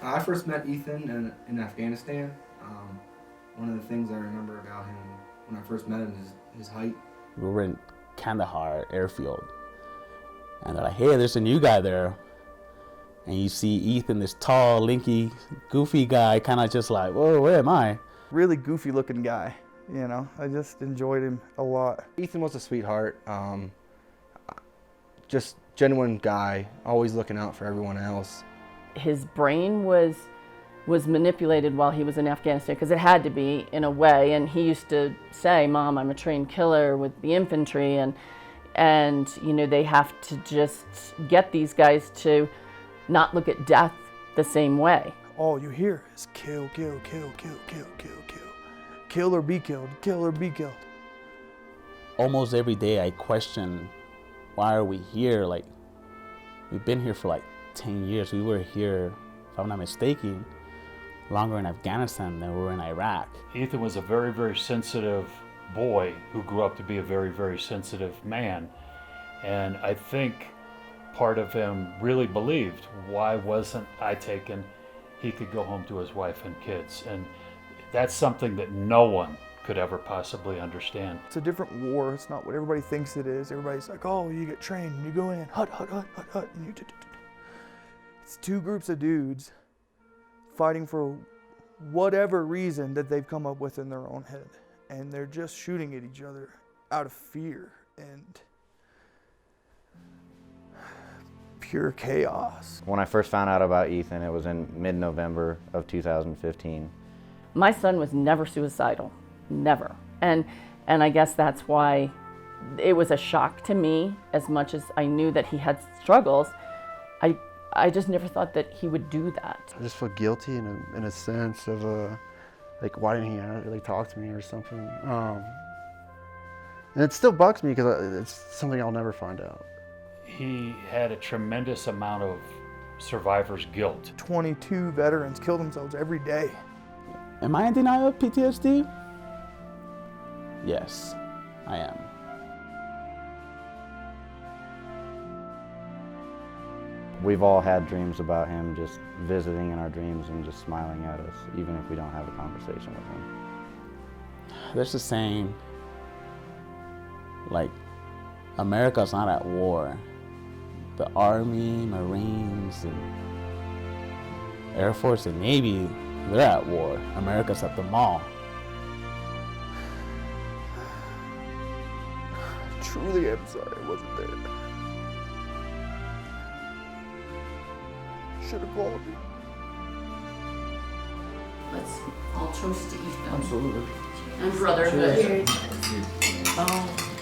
I first met Ethan in Afghanistan. One of the things I remember about him when I first met him is his height. We were in Kandahar airfield, and they're like, hey, there's a new guy there. And you see Ethan, this tall, lanky, goofy guy, kind of just like, whoa, where am I? Really goofy looking guy, you know. I just enjoyed him a lot. Ethan was a sweetheart, just genuine guy, always looking out for everyone else. His brain was manipulated while he was in Afghanistan, because it had to be in a way, and he used to say, Mom, I'm a trained killer with the infantry, and you know, they have to just get these guys to not look at death the same way. All you hear is kill, kill, kill, kill, kill, kill, kill. Kill or be killed, kill or be killed. Almost every day I question, why are we here? Like, we've been here for like 10 years. We were here, if I'm not mistaken, longer in Afghanistan than we were in Iraq. Ethan was a very, very sensitive boy who grew up to be a very, very sensitive man. And I think part of him really believed, why wasn't I taken? He could go home to his wife and kids. And that's something that no one could ever possibly understand. It's a different war. It's not what everybody thinks it is. Everybody's like, oh, you get trained and you go in, hut, hut, hut, hut, hut. And it's two groups of dudes fighting for whatever reason that they've come up with in their own head. And they're just shooting at each other out of fear and pure chaos. When I first found out about Ethan, it was in mid-November of 2015. My son was never suicidal, never. And I guess that's why it was a shock to me. As much as I knew that he had struggles, I just never thought that he would do that. I just feel guilty in a sense of like, why didn't he really talk to me or something? And it still bugs me because it's something I'll never find out. He had a tremendous amount of survivor's guilt. 22 veterans kill themselves every day. Am I in denial of PTSD? Yes, I am. We've all had dreams about him just visiting in our dreams and just smiling at us, even if we don't have a conversation with him. There's a saying, like, America's not at war. The Army, Marines, and Air Force and Navy, they're at war. America's at the mall. Truly, I'm sorry I wasn't there. Should have called you. Let's all toast to Ethan. Absolutely. And brotherhood. Cheers. Oh.